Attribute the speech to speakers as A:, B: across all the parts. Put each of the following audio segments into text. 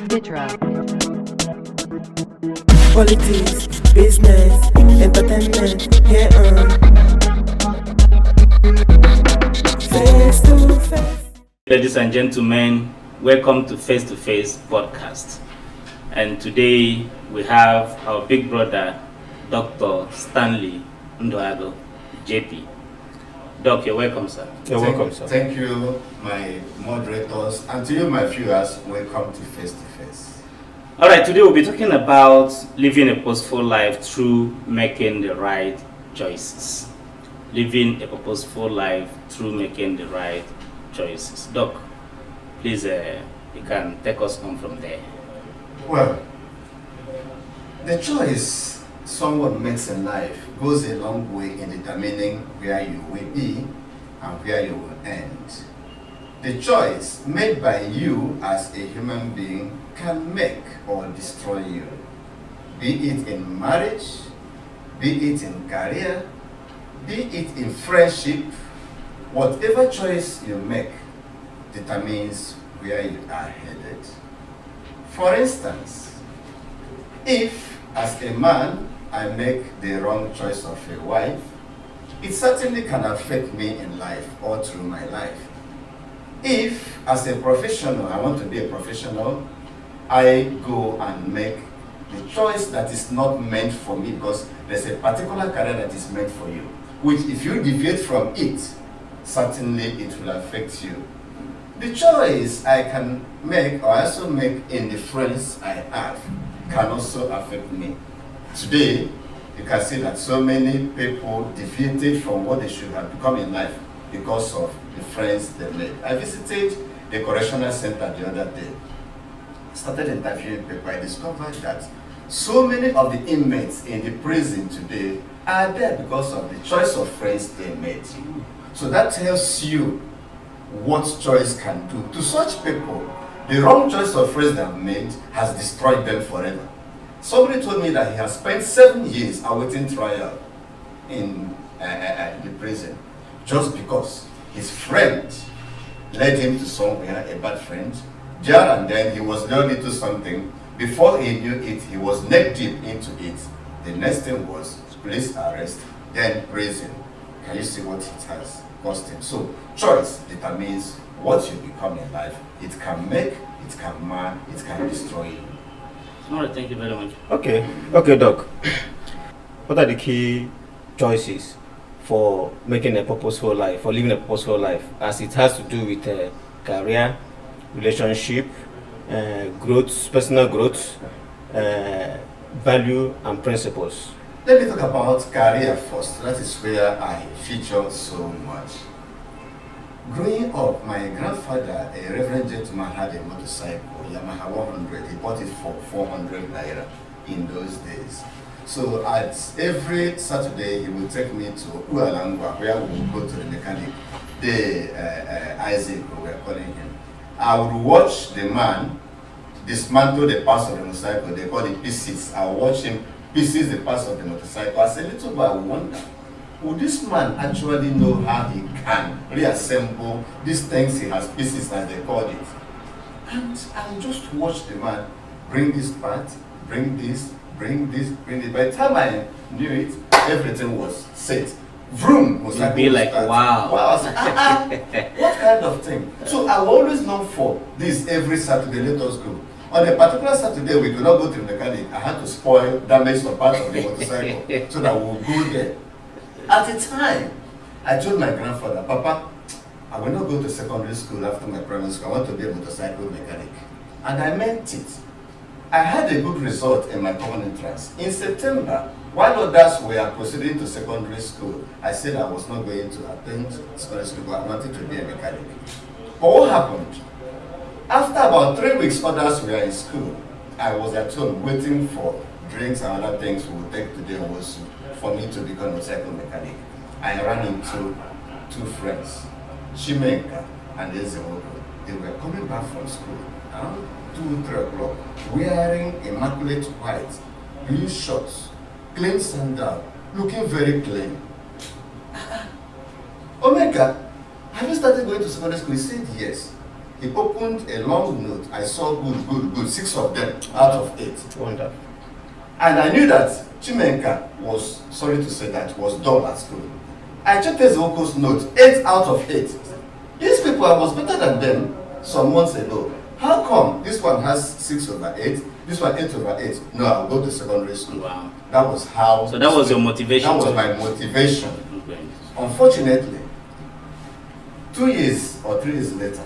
A: Vitra.
B: Politics, business, entertainment, here on Face to Face.
C: Ladies and gentlemen, welcome to Face podcast. And today we have our big brother, Dr. Stanley Nduagu JP. Doc, you're welcome, sir.
D: You're welcome, sir.
E: Thank you, my moderators, and to you, my viewers. Welcome to Face.
C: All right, today we'll be talking about living a purposeful life through making the right choices. Living a purposeful life through making the right choices. Doc, please, you can take us on from there.
E: Well, the choice someone makes in life goes a long way in determining where you will be and where you will end. The choice made by you as a human being can make or destroy you, be it in marriage, be it in career, be it in friendship. Whatever choice you make determines where you are headed. For instance, if as a man I make the wrong choice of a wife, it certainly can affect me in life or through my life. If as a professional, I want to be a professional, I go and make the choice that is not meant for me because there's a particular career that is meant for you, which if you deviate from it, certainly it will affect you. The choice I can make or I also make in the friends I have can also affect me. Today, you can see that so many people deviated from what they should have become in life because of the friends they made. I visited the correctional center the other day. Started interviewing people. I discovered that so many of the inmates in the prison today are there because of the choice of friends they made. So that tells you what choice can do. To such people, the wrong choice of friends they have made has destroyed them forever. Somebody told me that he has spent 7 years awaiting trial in the prison just because his friend led him to somewhere, a bad friend. There and then he was learning into something. Before he knew it, he was neck deep into it. The next thing was police arrest, then prison. Can you see what it has cost him? So choice determines what you become in life. It can make, it can mar, it can destroy you.
C: All right, thank you very much.
D: Okay, Doc. What are the key choices for making a purposeful life, for living a purposeful life, as it has to do with career, relationship, growth, personal growth, value and principles?
E: Let me talk about career first. That is where I feature so much. Growing up, my grandfather, a reverend gentleman, had a motorcycle, Yamaha 100. He bought it for 400 naira in those days. So at every Saturday, he would take me to Ualangwa, where we would go to the mechanic, Isaac, we were calling him. I would watch the man dismantle the parts of the motorcycle. They call it pieces. I would watch him pieces the parts of the motorcycle. As a little boy, I wonder, would this man actually know how he can reassemble these things he has pieces, as they call it? And I just watch the man bring this part, bring this. By the time I knew it, everything was set. Vroom!
C: You'd be like, wow.
E: I was like, what kind of thing? So I always known for this every Saturday, let us go. On a particular Saturday, we could not go to the mechanic. I had to spoil, damage some part of the motorcycle so that we would go there. At the time, I told my grandfather, Papa, I will not go to secondary school after my primary school. I want to be a motorcycle mechanic. And I meant it. I had a good result in my common entrance. In September, while others were proceeding to secondary school, I said I was not going to attend secondary school. I wanted to be a mechanic. But what happened? After about 3 weeks, others were in school. I was at home waiting for drinks and other things we would take today also for me to become a motorcycle mechanic. I ran into two friends, Chimenka and Ezemoko. They were coming back from school around 2-3 o'clock, wearing immaculate white, blue shorts, clean sandal, looking very clean. Omega, have you started going to secondary school? He said yes. He opened a long note. I saw good, 6 of them out of 8.
D: Wonderful.
E: And I knew that Chimenka was, sorry to say that, was dull at school. I checked Ezeoko's note, 8 out of 8. These people, I was better than them some months ago. How come this one has 6 over 8, this one 8 over 8? No, I'll go to secondary school.
C: Wow.
E: That was how.
C: So that was your motivation?
E: That was my motivation.
C: Okay.
E: Unfortunately, 2 years or 3 years later,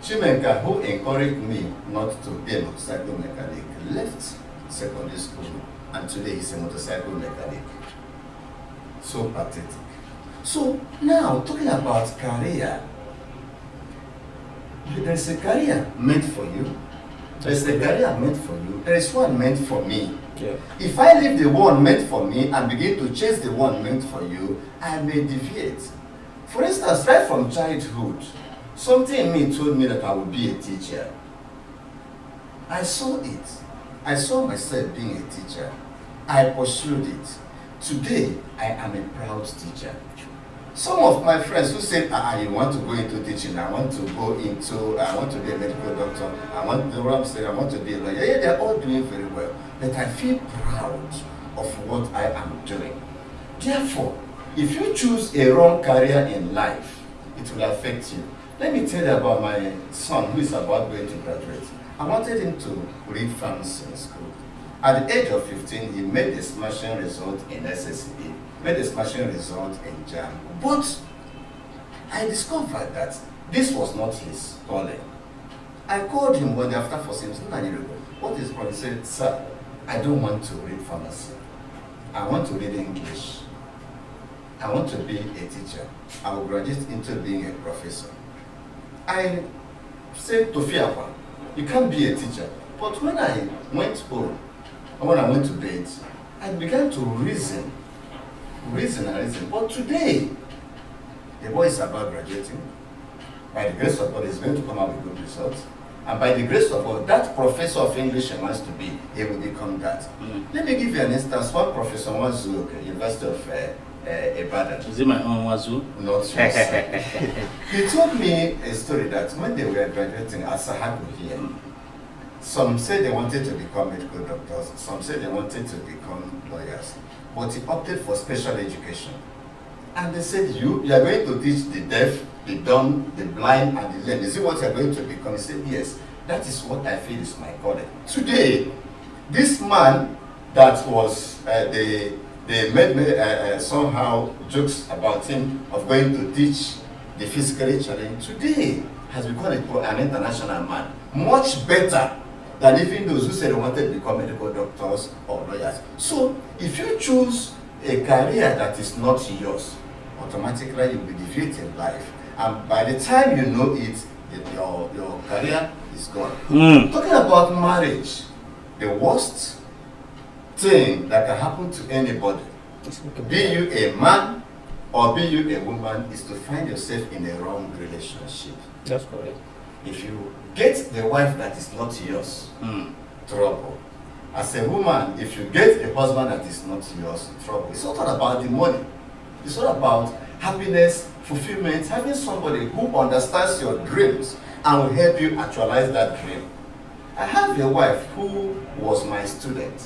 E: Chimenka, who encouraged me not to be a motorcycle mechanic, left secondary school, and today he's a motorcycle mechanic. So pathetic. So now, talking about career, there's a career meant for you. There's a career meant for you. There is one meant for me.
D: Yeah.
E: If I leave the one meant for me and begin to chase the one meant for you, I may deviate. For instance, right from childhood, something in me told me that I would be a teacher. I saw it. I saw myself being a teacher. I pursued it. Today, I am a proud teacher. Some of my friends who said, you want to go into teaching, I want to be a medical doctor, I want to be a lawyer. Yeah, they're all doing very well. But I feel proud of what I am doing. Therefore, if you choose a wrong career in life, it will affect you. Let me tell you about my son who is about going to graduate. I wanted him to read pharmacy in school. At the age of 15, he made a smashing result in SSE, made a smashing result in JAM. But I discovered that this was not his calling. I called him one day after forcing him, what is wrong? He said, sir, I don't want to read pharmacy. I want to read English. I want to be a teacher. I will graduate into being a professor. I said to Fiapa, you can't be a teacher. But when I went home, and when I went to bed, I began to reason. But today, the boy is about graduating. By the grace of God, he's going to come out with good results. And by the grace of God, that professor of English he wants to be, he will become that. Let me give you an instance. One professor was University of Ibadan.
C: Is it my own Wazoo?
E: Not yours. He told me a story that when they were graduating at Sahago here, some said they wanted to become medical doctors, some said they wanted to become lawyers, but he opted for special education. And they said, you are going to teach the deaf, the dumb, the blind, and the lame. Is it what you are going to become? He said, yes, that is what I feel is my calling. Today, this man that was, they made me somehow jokes about him of going to teach the physically challenged, today has become an international man, much better than even those who said they wanted to become medical doctors or lawyers. So, if you choose a career that is not yours, automatically you'll be defeated in life. And by the time you know it, your career is gone. Talking about marriage, the worst thing that can happen to anybody, be you a man or be you a woman, is to find yourself in a wrong relationship.
D: That's correct.
E: If you get the wife that is not yours, trouble. As a woman, if you get a husband that is not yours, trouble. It's not all about the money. It's all about happiness, fulfillment, having somebody who understands your dreams and will help you actualize that dream. I have a wife who was my student.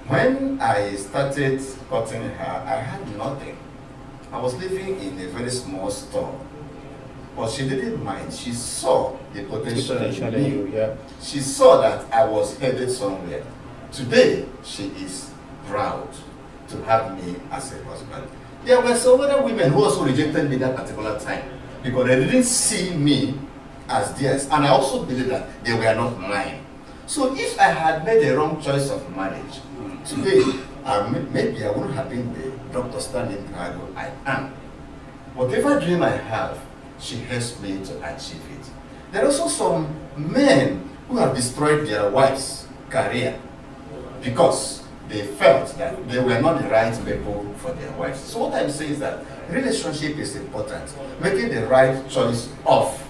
E: When I started cutting her, I had nothing. I was living in a very small store. But she didn't mind. She saw the potential in me.
D: Yeah.
E: She saw that I was headed somewhere. Today, she is proud to have me as a husband. There were some other women who also rejected me that particular time because they didn't see me as theirs. And I also believe that they were not mine. So if I had made a wrong choice of marriage, today, maybe I wouldn't have been the Dr. Stanley Nduagu I am. Whatever dream I have, she helps me to achieve it. There are also some men who have destroyed their wives' career because they felt that they were not the right people for their wives. So what I'm saying is that relationship is important. Making the right choice of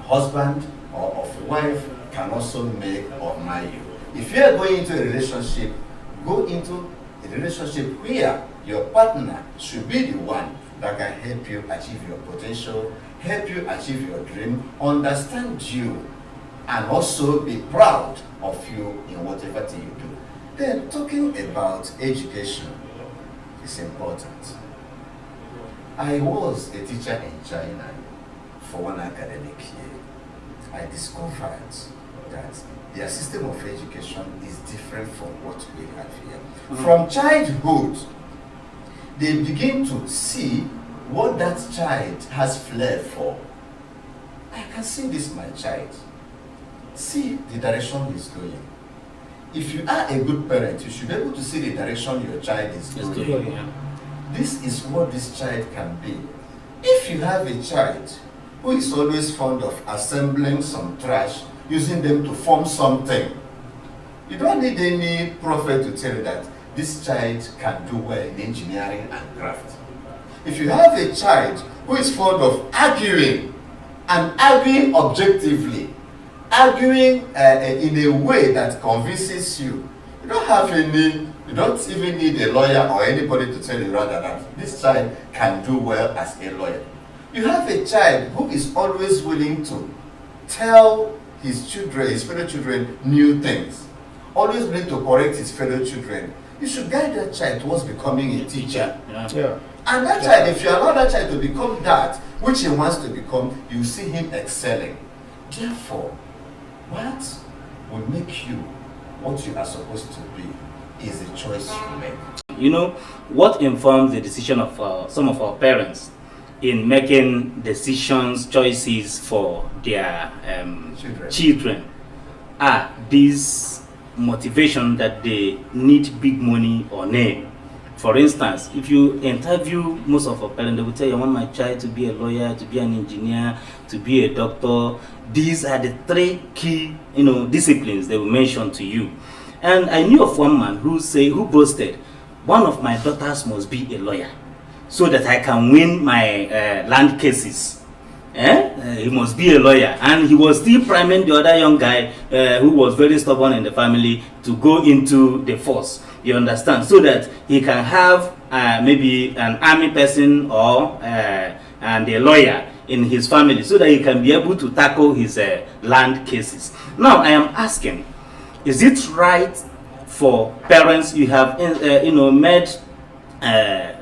E: husband or of wife can also make or mar you. If you are going into a relationship, go into a relationship where your partner should be the one that can help you achieve your potential, help you achieve your dream, understand you, and also be proud of you in whatever thing you do. Then talking about education is important. I was a teacher in China for one academic year. I discovered that their system of education is different from what we have here. From childhood, they begin to see what that child has flair for. I can see this, my child. See the direction he's going. If you are a good parent, you should be able to see the direction your child is going.
C: Yeah.
E: This is what this child can be. If you have a child who is always fond of assembling some trash, using them to form something, you don't need any prophet to tell you that this child can do well in engineering and craft. If you have a child who is fond of arguing, and arguing objectively, arguing in a way that convinces you, you don't even need a lawyer or anybody to tell you rather that this child can do well as a lawyer. You have a child who is always willing to tell his fellow children, new things, always willing to correct his fellow children. You should guide that child towards becoming a teacher.
D: Yeah.
E: And that child, if you allow that child to become that which he wants to become, you see him excelling. Therefore, what will make you what you are supposed to be is the choice you make.
C: You know, what informs the decision of some of our parents in making decisions, choices for their children are this motivation that they need big money or name. For instance, if you interview most of our parents, they will tell you, I want my child to be a lawyer, to be an engineer, to be a doctor. These are the three key, disciplines they will mention to you. And I knew of one man who boasted, one of my daughters must be a lawyer so that I can win my land cases. He must be a lawyer. And he was still priming the other young guy who was very stubborn in the family to go into the force. You understand? So that he can have maybe an army person or and a lawyer in his family so that he can be able to tackle his land cases. Now I am asking, is it right for parents? You have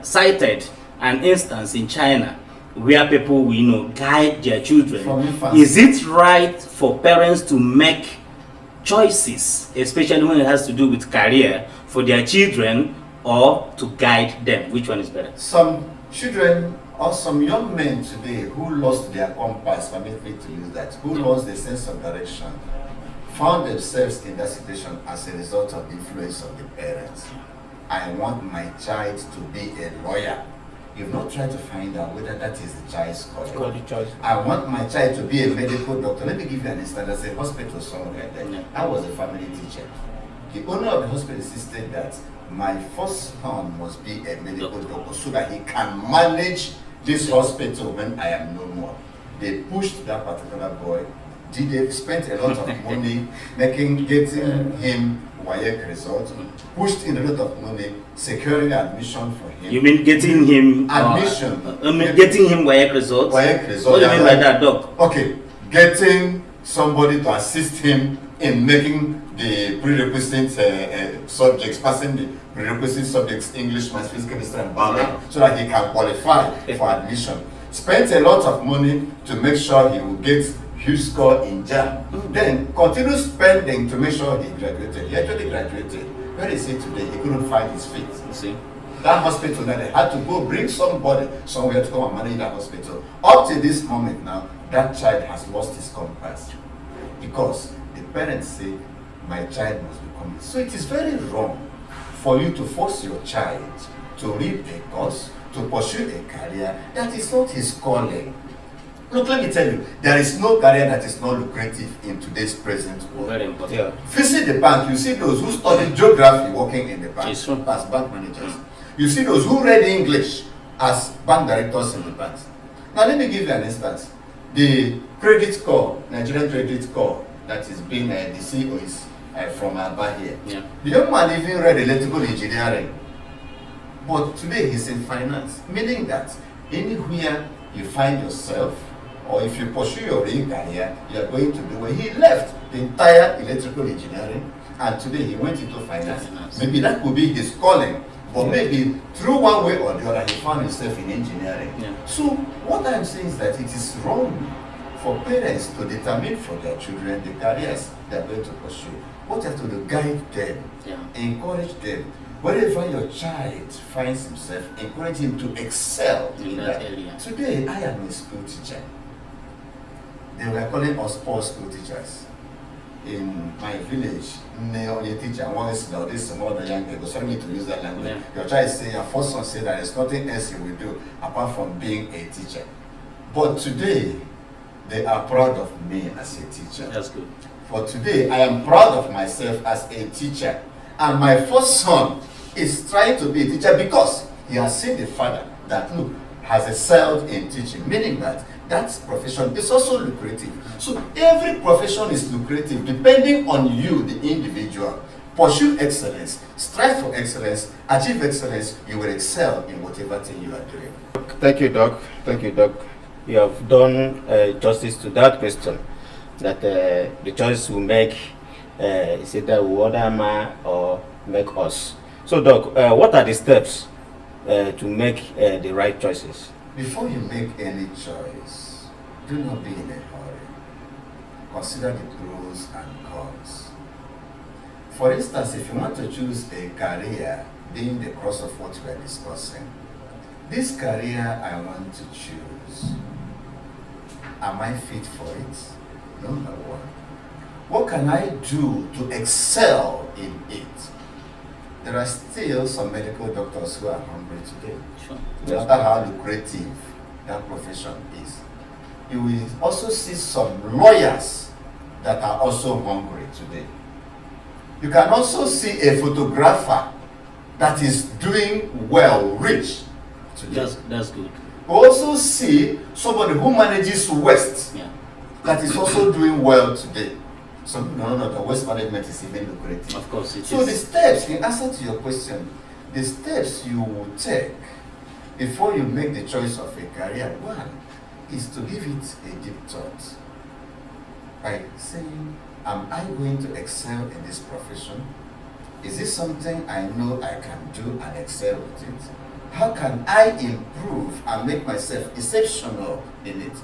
C: cited an instance in China where people will guide their children. Is it right for parents to make choices, especially when it has to do with career, for their children, or to guide them? Which one is better?
E: Some children or some young men today who lost their compass, permit me to use that, who lost the sense of direction, found themselves in that situation as a result of the influence of the parents. I want my child to be a lawyer. You've not tried to find out whether that is the child's calling. I want my child to be a medical doctor. Let me give you an instance. There's a hospital somewhere there. I was a family teacher. The owner of the hospital insisted that my first son must be a medical doctor so that he can manage this hospital when I am no more. They pushed that particular boy. They spent a lot of money getting him WAEC results, pushed in a lot of money, securing admission for him.
C: You mean getting him
E: admission?
C: Getting him WAEC results?
E: WAEC results.
C: What do you mean by that, Doc?
E: Okay, getting somebody to assist him in making the prerequisite subjects, passing the prerequisite subjects, English, Maths, Physics, Chemistry, and Biology, so that he can qualify for admission. Spent a lot of money to make sure he will get huge score in JAM. Then continue spending to make sure he graduated. He actually graduated. Where is he today? He couldn't find his feet. You see? That hospital now, they had to go bring somebody somewhere to come and manage that hospital. Up to this moment now, that child has lost his compass because the parents say, my child must become. So it is very wrong for you to force your child to read a course, to pursue a career that is not his calling. Look, let me tell you, there is no career that is not lucrative in today's present world.
C: Very important. Yeah.
E: Visit the bank, you see those who study geography working in the bank as bank managers. You see those who read English as bank directors in the banks. Now let me give you an instance. The credit corps, Nigerian credit corps, that is being the CEO is from Aba here. Yeah. The young man even read electrical engineering, but today he's in finance, meaning that Anywhere you find yourself, or if you pursue your real career, you are going to do well. He left the entire electrical engineering, and today he went into finance. Maybe that could be his calling, but maybe through one way or the other, he found himself in engineering. So what I'm saying is that it is wrong for parents to determine for their children the careers they are going to pursue. What you have to do, guide them, encourage them. Wherever your child finds himself, encourage him to excel in that area. Today, I am a school teacher. They were calling us all school teachers. In my village, a teacher once now this is more than young people. Sorry me to use that language. Your child is saying, your first son said that there's nothing else he will do apart from being a teacher. But today, they are proud of me as a teacher.
C: That's good.
E: For today, I am proud of myself as a teacher. And my first son is trying to be a teacher because he has seen the father that, look, has excelled in teaching, meaning that that profession is also lucrative. So every profession is lucrative depending on you, the individual. Pursue excellence, strive for excellence, achieve excellence, you will excel in whatever thing you are doing.
D: Thank you, Doc. Thank you, Doc. You have done justice to that question, that the choice we make is either we order man or make us. So, Doc, what are the steps to make the right choices?
E: Before you make any choice, do not be in a hurry. Consider the pros and cons. For instance, if you want to choose a career, being the cross of what we are discussing, this career I want to choose, am I fit for it? Number one. What can I do to excel in it? There are still some medical doctors who are hungry today.
C: Sure.
E: No matter how lucrative that profession is. You will also see some lawyers that are also hungry today. You can also see a photographer that is doing well, rich today.
C: That's good.
E: You also see somebody who manages waste that is also doing well today. So no, the waste management is even lucrative.
C: Of course,
E: so the steps, in answer to your question, the steps you will take before you make the choice of a career, one is to give it a deep thought by saying, am I going to excel in this profession? Is this something I know I can do and excel with it? How can I improve and make myself exceptional in it?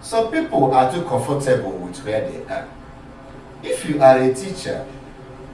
E: Some people are too comfortable with where they are. If you are a teacher,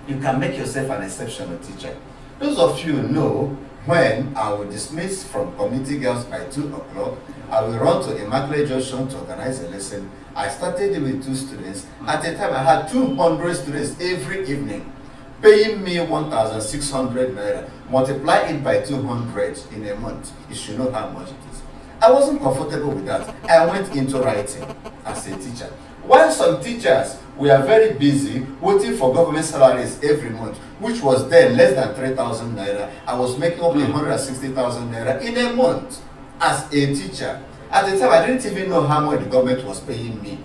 E: you can make yourself an exceptional teacher. Those of you know when I will dismiss from community girls by 2 o'clock, I will run to Immaculate Junction to organize a lesson. I started with 2 students. At the time, I had 200 students every evening, paying me 1,600 naira. Multiply it by 200 in a month. You should know how much it is. I wasn't comfortable with that. I went into writing as a teacher. While some teachers were very busy waiting for government salaries every month, which was then less than 3,000 naira, I was making up 160,000 naira in a month as a teacher. At the time, I didn't even know how much the government was paying me.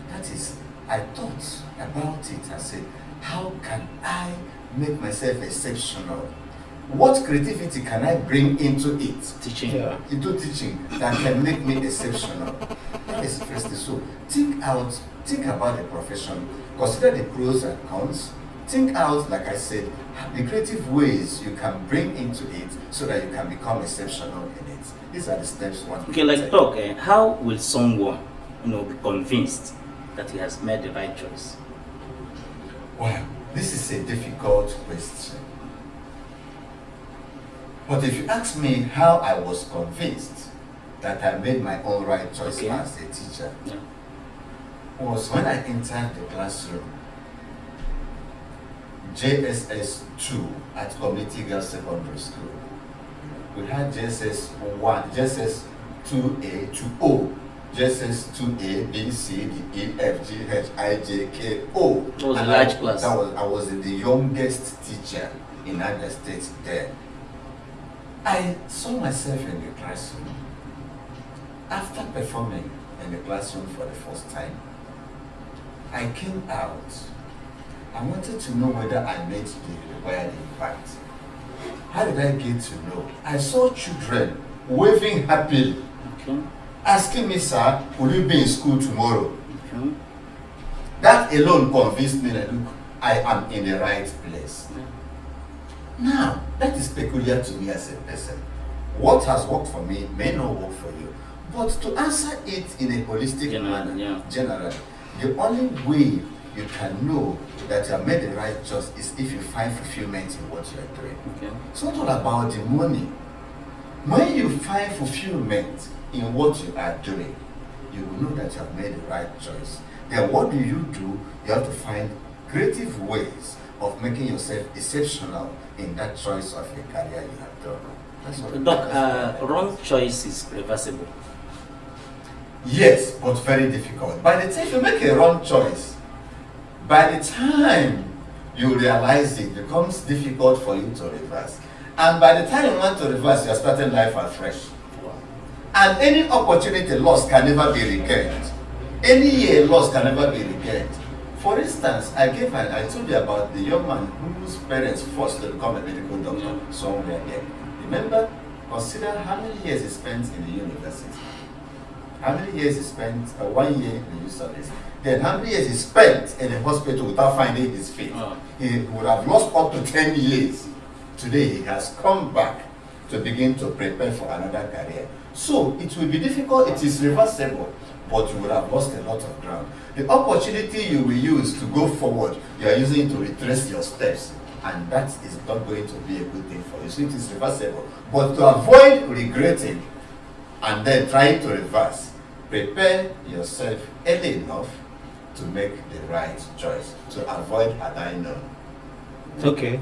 E: That is, I thought about it and said, how can I make myself exceptional? What creativity can I bring into it?
C: Teaching.
E: Into teaching that can make me exceptional. That is first. So think about the profession, consider the pros and cons, think out, like I said, the creative ways you can bring into it so that you can become exceptional in it. These are the steps one.
C: Okay, like talk, how will someone, be convinced that he has made the right choice?
E: Well, this is a difficult question. But if you ask me how I was convinced that I made my own right choice as a teacher, was when I entered the classroom, JSS 2 at Community Girls Secondary School. We had JSS 1, JSS 2A, 2O, JSS 2A, B, C, D, E, F, G, H, I, J, K, O.
C: It was a large class.
E: I was the youngest teacher in Niger State then. I saw myself in the classroom. After performing in the classroom for the first time, I came out. I wanted to know whether I made the required impact. How did I get to know? I saw children waving happily,
C: Okay.
E: asking me, sir, will you be in school tomorrow?
C: Okay.
E: That alone convinced me that, look, I am in the right place. Now, that is peculiar to me as a person. What has worked for me may not work for you. But to answer it in a holistic manner, generally, the only way you can know that you have made the right choice is if you find fulfillment in what you are doing.
C: Okay.
E: It's not all about the money. When you find fulfillment in what you are doing, you will know that you have made the right choice. Then what do? You have to find creative ways of making yourself exceptional in that choice of a career you have done. That's what
C: Doc, wrong choice is reversible.
E: Yes, but very difficult. By the time you make a wrong choice, by the time you realize it becomes difficult for you to reverse. And by the time you want to reverse, you are starting life afresh. And any opportunity lost can never be regained. Any year lost can never be regained. For instance, I told you about the young man whose parents forced to become a medical doctor somewhere there. Remember, consider how many years he spent in the university. How many years he spent, 1 year in the youth service. Then how many years he spent in a hospital without finding his feet. He would have lost up to 10 years. Today he has come back to begin to prepare for another career. So it will be difficult, it is reversible, but you would have lost a lot of ground. The opportunity you will use to go forward, you are using to retrace your steps, and that is not going to be a good thing for you. So it is reversible. But to avoid regretting and then trying to reverse, prepare yourself early enough to make the right choice, to avoid had I known.
D: Okay.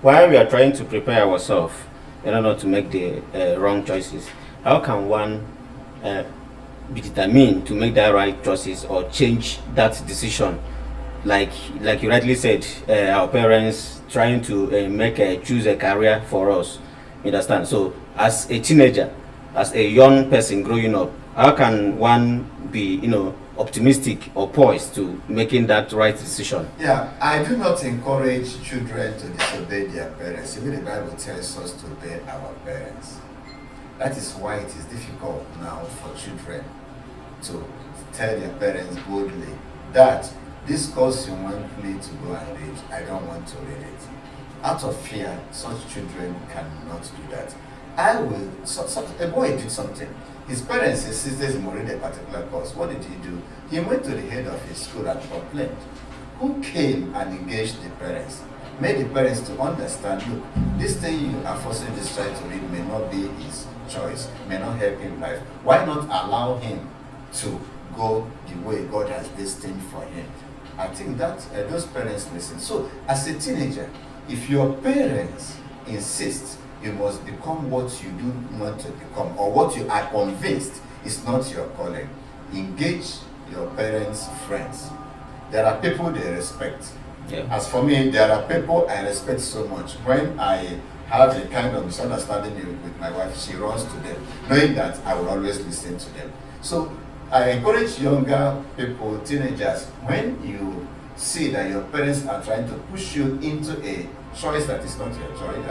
D: While we are trying to prepare ourselves in order to make the wrong choices, how can one be determined to make the right choices or change that decision? Like you rightly said, our parents trying to choose a career for us. You understand? So as a teenager, as a young person growing up, how can one be, optimistic or poised to making that right decision?
E: Yeah, I do not encourage children to disobey their parents. Even the Bible tells us to obey our parents. That is why it is difficult now for children to tell their parents boldly that this course you want me to go and read, I don't want to read it. Out of fear, such children cannot do that. A boy did something. His parents insisted he would read a particular course. What did he do? He went to the head of his school and complained. Who came and engaged the parents? Made the parents to understand, look, this thing you are forcing this child to read may not be his choice, may not help him in life. Why not allow him to go the way God has destined for him? I think that those parents listen. So as a teenager, if your parents insist you must become what you do want to become, or what you are convinced is not your calling, engage your parents' friends. There are people they respect.
D: Yeah.
E: As for me, there are people I respect so much. When I have a kind of misunderstanding with my wife, she runs to them, knowing that I will always listen to them. So I encourage younger people, teenagers, when you see that your parents are trying to push you into a choice that is not your choice,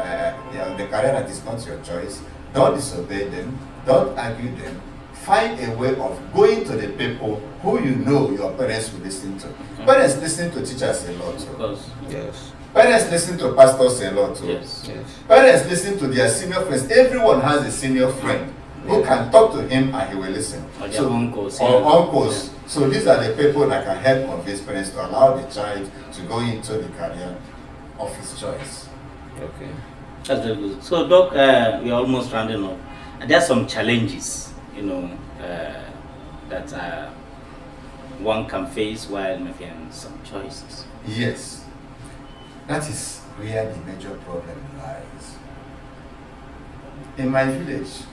E: the career that is not your choice, don't disobey them, don't argue them. Find a way of going to the people who you know your parents will listen to. Parents listen to teachers a lot too.
C: Of course.
D: Yes.
E: Parents listen to pastors a lot too.
C: Yes.
E: Parents listen to their senior friends. Everyone has a senior friend who can talk to him and he will listen.
C: Or their uncles.
E: Or uncles. So these are the people that can help convince parents to allow the child to go into the career of his choice.
D: Okay.
C: That's very good. So, Doc, we're almost rounding up. There are some challenges, that one can face while making some choices.
E: Yes. That is where the major problem lies. In my village,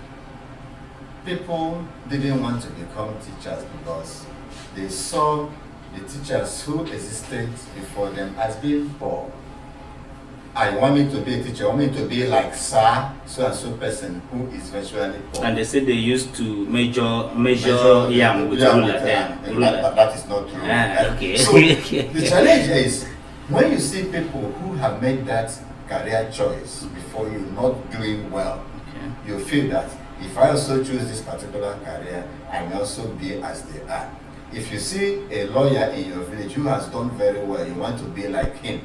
E: people didn't want to become teachers because they saw the teachers who existed before them as being poor. I want me to be a teacher, I want me to be like Sir, so and so person who is virtually poor.
C: And they said they used to measure yam with
E: Yeah,
C: ruler.
E: that is not true.
C: Okay.
E: So the challenge is when you see people who have made that career choice before you're not doing well.
C: Okay.
E: You feel that if I also choose this particular career, I may also be as they are. If you see a lawyer in your village who has done very well, you want to be like him.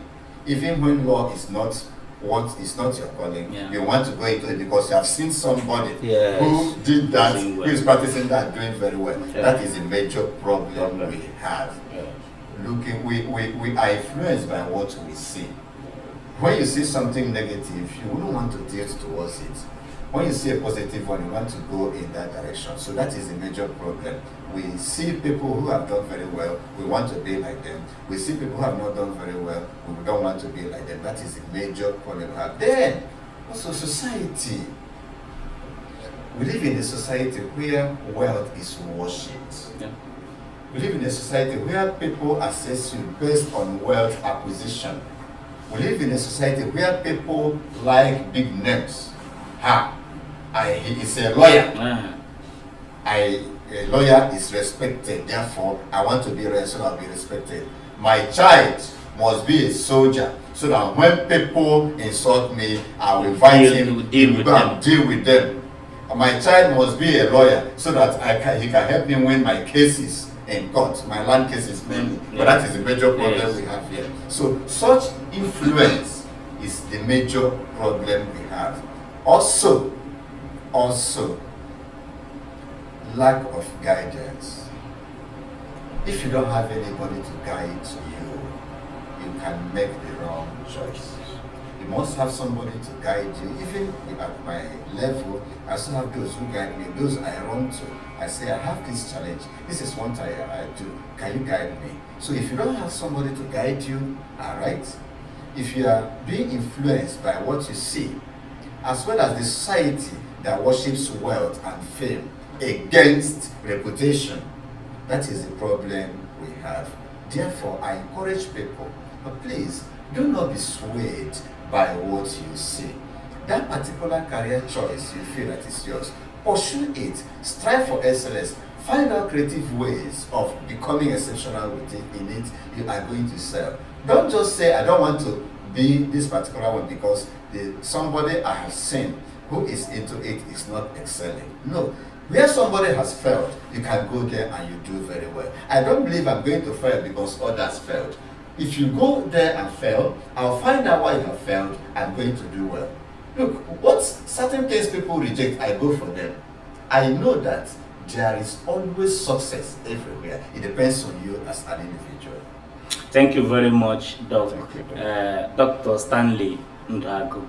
E: Even when law is not your calling,
C: Yeah.
E: you want to go into it because you have seen somebody
D: Yes.
E: who did that,
C: Doing
E: who
C: well.
E: is practicing that, doing very well.
C: Yeah.
E: That is a major problem we have.
C: Yeah.
E: We are influenced by what we see. When you see something negative, you wouldn't want to tilt towards it. When you see a positive one, you want to go in that direction. So that is a major problem. We see people who have done very well, we want to be like them. We see people who have not done very well, we don't want to be like them. That is a major problem we have. Then, also society. We live in a society where wealth is worshipped.
C: Yeah.
E: We live in a society where people assess you based on wealth acquisition. We live in a society where people like big names. He is a lawyer.
C: Ah.
E: A lawyer is respected, therefore I want to be so I'll be respected. My child must be a soldier, so that when people insult me, I will invite him to go and deal with them. My child must be a lawyer, so that he can help me win my cases in court, my land cases mainly. But that is the major problem we have here. So such influence is the major problem we have. Also, lack of guidance. If you don't have anybody to guide you, you can make the wrong choice. You must have somebody to guide you. Even at my level, I still have those who guide me, those I run to. I say, I have this challenge. This is what I do. Can you guide me? So if you don't have somebody to guide you, all right? If you are being influenced by what you see, as well as the society that worships wealth and fame against reputation, that is the problem we have. Therefore, I encourage people, but please do not be swayed by what you see. That particular career choice you feel that is yours, pursue it, strive for excellence, find out creative ways of becoming exceptional with it. In it, you are going to sell. Don't just say, I don't want to be this particular one because somebody I have seen who is into it is not excelling. No. Where somebody has failed, you can go there and you do very well. I don't believe I'm going to fail because others failed. If you go there and fail, I'll find out why you have failed. I'm going to do well. Look, what certain things people reject, I go for them. I know that there is always success everywhere. It depends on you as an individual.
C: Thank you very much, Dr. Stanley Nduagu,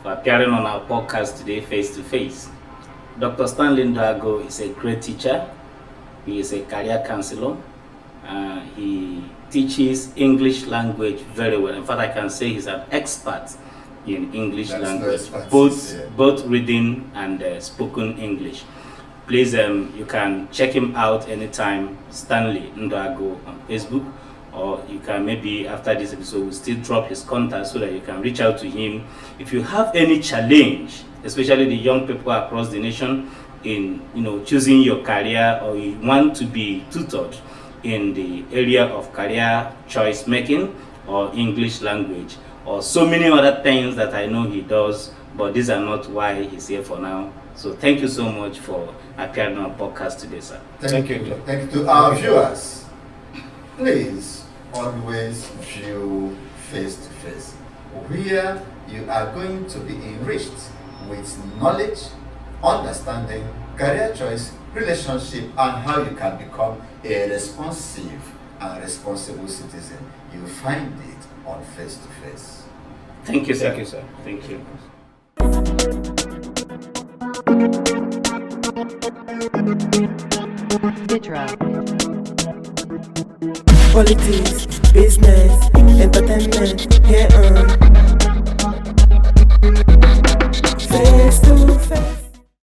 C: for appearing on our podcast today, Face to Face. Dr. Stanley Nduagu is a great teacher. He is a career counselor. He teaches English language very well. In fact, I can say he's an expert in English language, both reading and spoken English. Please, you can check him out anytime, Stanley Nduagu on Facebook, or you can maybe after this episode we'll still drop his contact so that you can reach out to him. If you have any challenge, especially the young people across the nation, in choosing your career, or you want to be tutored in the area of career choice making or English language, or so many other things that I know he does, but these are not why he's here for now. So thank you so much for appearing on our podcast today, sir.
E: Thank you. Thank you to our viewers. Please always view face to face, where you are going to be enriched with knowledge, understanding, career choice, relationship, and how you can become a responsive and responsible citizen. You find it on Face to Face.
C: Thank you, sir.
D: Thank you, sir.
C: Thank you.
B: Politics, business,